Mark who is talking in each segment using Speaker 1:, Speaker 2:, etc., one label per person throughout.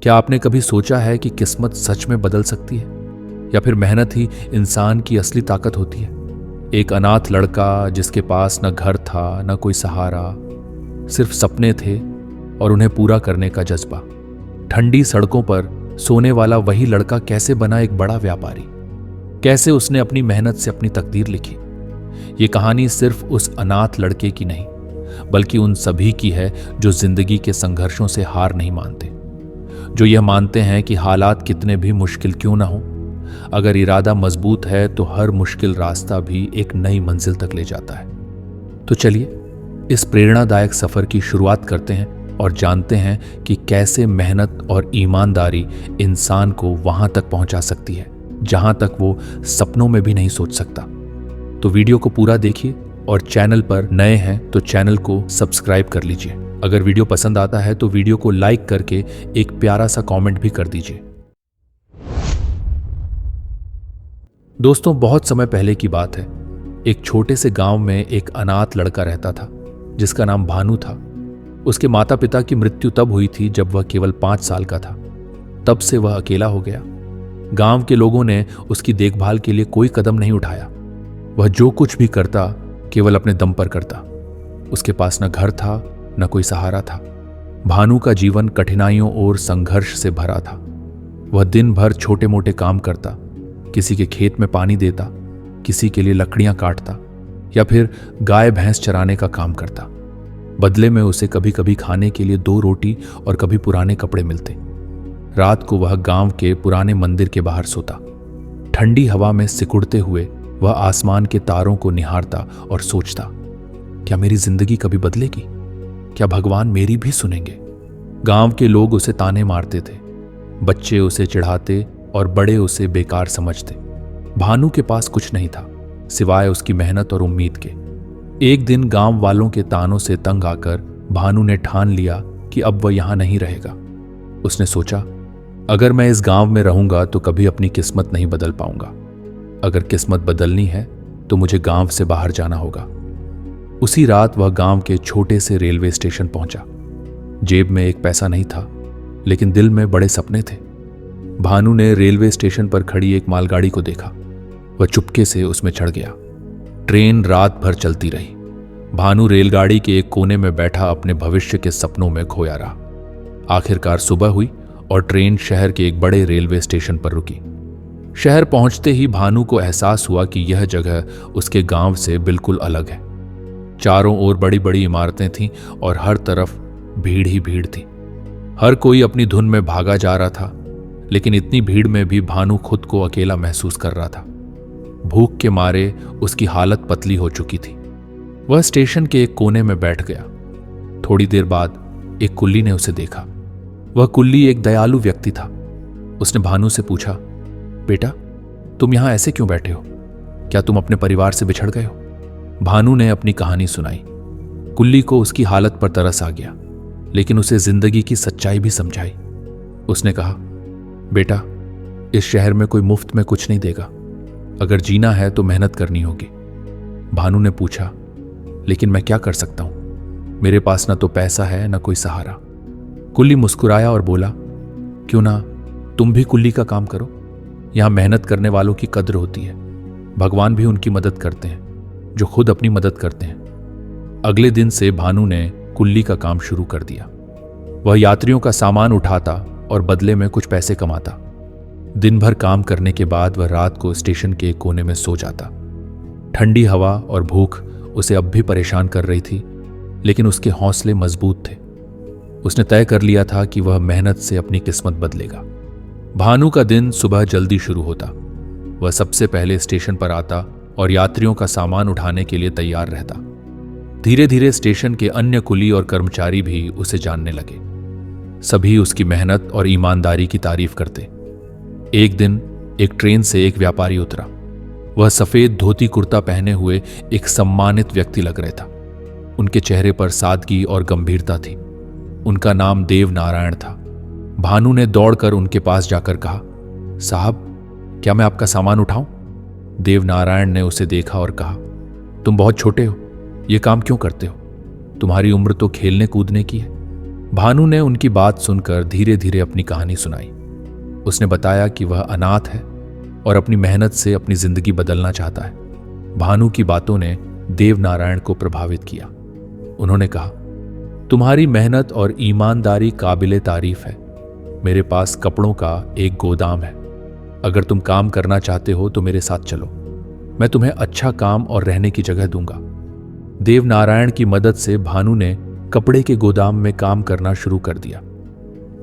Speaker 1: क्या आपने कभी सोचा है कि किस्मत सच में बदल सकती है, या फिर मेहनत ही इंसान की असली ताकत होती है? एक अनाथ लड़का जिसके पास न घर था न कोई सहारा, सिर्फ सपने थे और उन्हें पूरा करने का जज्बा। ठंडी सड़कों पर सोने वाला वही लड़का कैसे बना एक बड़ा व्यापारी? कैसे उसने अपनी मेहनत से अपनी तकदीर लिखी? ये कहानी सिर्फ उस अनाथ लड़के की नहीं, बल्कि उन सभी की है जो जिंदगी के संघर्षों से हार नहीं मानते, जो यह मानते हैं कि हालात कितने भी मुश्किल क्यों ना हो, अगर इरादा मजबूत है तो हर मुश्किल रास्ता भी एक नई मंजिल तक ले जाता है। तो चलिए इस प्रेरणादायक सफर की शुरुआत करते हैं और जानते हैं कि कैसे मेहनत और ईमानदारी इंसान को वहां तक पहुंचा सकती है जहां तक वो सपनों में भी नहीं सोच सकता। तो वीडियो को पूरा देखिए और चैनल पर नए हैं तो चैनल को सब्सक्राइब कर लीजिए। अगर वीडियो पसंद आता है तो वीडियो को लाइक करके एक प्यारा सा कमेंट भी कर दीजिए। दोस्तों, बहुत समय पहले की बात है। एक छोटे से गांव में एक अनाथ लड़का रहता था जिसका नाम भानु था। उसके माता पिता की मृत्यु तब हुई थी जब वह केवल 5 साल का था। तब से वह अकेला हो गया। गांव के लोगों ने उसकी देखभाल के लिए कोई कदम नहीं उठाया। वह जो कुछ भी करता केवल अपने दम पर करता। उसके पास न घर था न कोई सहारा था। भानु का जीवन कठिनाइयों और संघर्ष से भरा था। वह दिन भर छोटे मोटे काम करता, किसी के खेत में पानी देता, किसी के लिए लकड़ियां काटता या फिर गाय भैंस चराने का काम करता। बदले में उसे कभी कभी खाने के लिए 2 रोटी और कभी पुराने कपड़े मिलते। रात को वह गांव के पुराने मंदिर के बाहर सोता। ठंडी हवा में सिकुड़ते हुए वह आसमान के तारों को निहारता और सोचता, क्या मेरी जिंदगी कभी बदलेगी? क्या भगवान मेरी भी सुनेंगे? गांव के लोग उसे ताने मारते थे, बच्चे उसे चिढ़ाते और बड़े उसे बेकार समझते। भानु के पास कुछ नहीं था सिवाय उसकी मेहनत और उम्मीद के। एक दिन गांव वालों के तानों से तंग आकर भानु ने ठान लिया कि अब वह यहां नहीं रहेगा। उसने सोचा, अगर मैं इस गांव में रहूंगा तो कभी अपनी किस्मत नहीं बदल पाऊंगा। अगर किस्मत बदलनी है तो मुझे गांव से बाहर जाना होगा। उसी रात वह गांव के छोटे से रेलवे स्टेशन पहुंचा। जेब में एक पैसा नहीं था, लेकिन दिल में बड़े सपने थे। भानु ने रेलवे स्टेशन पर खड़ी एक मालगाड़ी को देखा। वह चुपके से उसमें चढ़ गया। ट्रेन रात भर चलती रही। भानु रेलगाड़ी के एक कोने में बैठा अपने भविष्य के सपनों में खोया रहा। आखिरकार सुबह हुई और ट्रेन शहर के एक बड़े रेलवे स्टेशन पर रुकी। शहर पहुंचते ही भानु को एहसास हुआ कि यह जगह उसके गांव से बिल्कुल अलग है। चारों ओर बड़ी बड़ी इमारतें थीं और हर तरफ भीड़ ही भीड़ थी। हर कोई अपनी धुन में भागा जा रहा था, लेकिन इतनी भीड़ में भी भानु खुद को अकेला महसूस कर रहा था। भूख के मारे उसकी हालत पतली हो चुकी थी। वह स्टेशन के एक कोने में बैठ गया। थोड़ी देर बाद एक कुल्ली ने उसे देखा। वह कुल्ली एक दयालु व्यक्ति था। उसने भानु से पूछा, बेटा, तुम यहां ऐसे क्यों बैठे हो? क्या तुम अपने परिवार से बिछड़ गए हो? भानु ने अपनी कहानी सुनाई। कुल्ली को उसकी हालत पर तरस आ गया, लेकिन उसे जिंदगी की सच्चाई भी समझाई। उसने कहा, बेटा, इस शहर में कोई मुफ्त में कुछ नहीं देगा। अगर जीना है तो मेहनत करनी होगी। भानु ने पूछा, लेकिन मैं क्या कर सकता हूं? मेरे पास न तो पैसा है न कोई सहारा। कुल्ली मुस्कुराया और बोला, क्यों ना तुम भी कुल्ली का काम करो। यहां मेहनत करने वालों की कद्र होती है। भगवान भी उनकी मदद करते हैं जो खुद अपनी मदद करते हैं। अगले दिन से भानु ने कुल्ली का काम शुरू कर दिया। वह यात्रियों का सामान उठाता और बदले में कुछ पैसे कमाता। दिन भर काम करने के बाद वह रात को स्टेशन के एक कोने में सो जाता। ठंडी हवा और भूख उसे अब भी परेशान कर रही थी, लेकिन उसके हौसले मजबूत थे। उसने तय कर लिया था कि वह मेहनत से अपनी किस्मत बदलेगा। भानु का दिन सुबह जल्दी शुरू होता। वह सबसे पहले स्टेशन पर आता और यात्रियों का सामान उठाने के लिए तैयार रहता। धीरे धीरे स्टेशन के अन्य कुली और कर्मचारी भी उसे जानने लगे। सभी उसकी मेहनत और ईमानदारी की तारीफ करते। एक दिन एक ट्रेन से एक व्यापारी उतरा। वह सफेद धोती कुर्ता पहने हुए एक सम्मानित व्यक्ति लग रहा था। उनके चेहरे पर सादगी और गंभीरता थी। उनका नाम देव नारायण था। भानु ने दौड़कर उनके पास जाकर कहा, साहब, क्या मैं आपका सामान उठाऊं? देव नारायण ने उसे देखा और कहा, तुम बहुत छोटे हो, ये काम क्यों करते हो? तुम्हारी उम्र तो खेलने कूदने की है। भानु ने उनकी बात सुनकर धीरे धीरे अपनी कहानी सुनाई। उसने बताया कि वह अनाथ है और अपनी मेहनत से अपनी जिंदगी बदलना चाहता है। भानु की बातों ने देवनारायण को प्रभावित किया। उन्होंने कहा, तुम्हारी मेहनत और ईमानदारी काबिले तारीफ है। मेरे पास कपड़ों का एक गोदाम है। अगर तुम काम करना चाहते हो तो मेरे साथ चलो। मैं तुम्हें अच्छा काम और रहने की जगह दूंगा। देवनारायण की मदद से भानु ने कपड़े के गोदाम में काम करना शुरू कर दिया।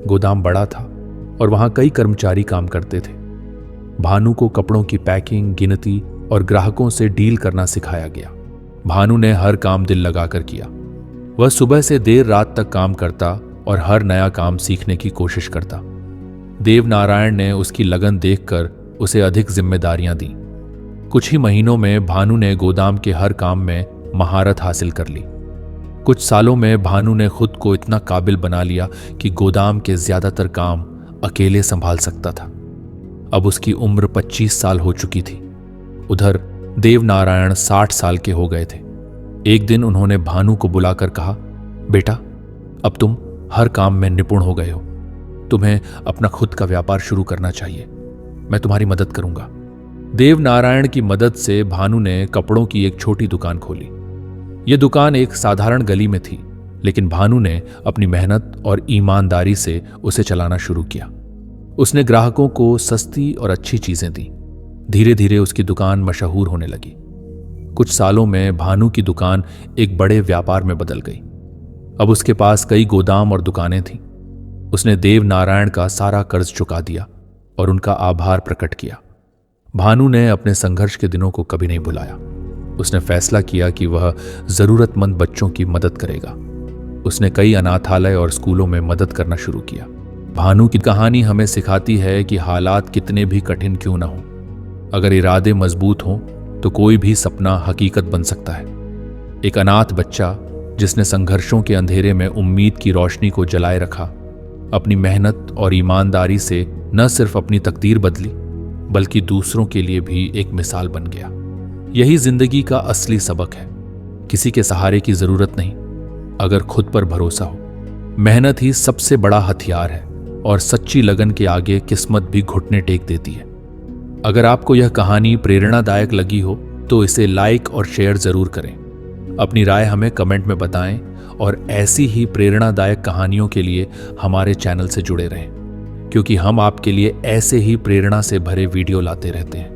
Speaker 1: गोदाम बड़ा था और वहां कई कर्मचारी काम करते थे। भानु को कपड़ों की पैकिंग, गिनती और ग्राहकों से डील करना सिखाया गया। भानु ने हर काम दिल लगाकर किया। वह सुबह से देर रात तक काम करता और हर नया काम सीखने की कोशिश करता। देवनारायण ने उसकी लगन देखकर उसे अधिक जिम्मेदारियां दी। कुछ ही महीनों में भानु ने गोदाम के हर काम में महारत हासिल कर ली। कुछ सालों में भानु ने खुद को इतना काबिल बना लिया कि गोदाम के ज्यादातर काम अकेले संभाल सकता था। अब उसकी उम्र 25 साल हो चुकी थी। उधर देवनारायण 60 साल के हो गए थे। एक दिन उन्होंने भानु को बुलाकर कहा, बेटा, अब तुम हर काम में निपुण हो गए हो। तुम्हें अपना खुद का व्यापार शुरू करना चाहिए। मैं तुम्हारी मदद करूंगा। देवनारायण की मदद से भानु ने कपड़ों की एक छोटी दुकान खोली। यह दुकान एक साधारण गली में थी, लेकिन भानु ने अपनी मेहनत और ईमानदारी से उसे चलाना शुरू किया। उसने ग्राहकों को सस्ती और अच्छी चीजें दी। धीरे धीरे उसकी दुकान मशहूर होने लगी। कुछ सालों में भानु की दुकान एक बड़े व्यापार में बदल गई। अब उसके पास कई गोदाम और दुकानें थीं। उसने देवनारायण का सारा कर्ज चुका दिया और उनका आभार प्रकट किया। भानु ने अपने संघर्ष के दिनों को कभी नहीं भुलाया। उसने फैसला किया कि वह जरूरतमंद बच्चों की मदद करेगा। उसने कई अनाथालय और स्कूलों में मदद करना शुरू किया। भानु की कहानी हमें सिखाती है कि हालात कितने भी कठिन क्यों ना हो, अगर इरादे मजबूत हों तो कोई भी सपना हकीकत बन सकता है। एक अनाथ बच्चा जिसने संघर्षों के अंधेरे में उम्मीद की रोशनी को जलाए रखा, अपनी मेहनत और ईमानदारी से न सिर्फ अपनी तकदीर बदली बल्कि दूसरों के लिए भी एक मिसाल बन गया। यही जिंदगी का असली सबक है। किसी के सहारे की जरूरत नहीं, अगर खुद पर भरोसा हो। मेहनत ही सबसे बड़ा हथियार है और सच्ची लगन के आगे किस्मत भी घुटने टेक देती है। अगर आपको यह कहानी प्रेरणादायक लगी हो तो इसे लाइक और शेयर जरूर करें। अपनी राय हमें कमेंट में बताएं और ऐसी ही प्रेरणादायक कहानियों के लिए हमारे चैनल से जुड़े रहें, क्योंकि हम आपके लिए ऐसे ही प्रेरणा से भरे वीडियो लाते रहते हैं।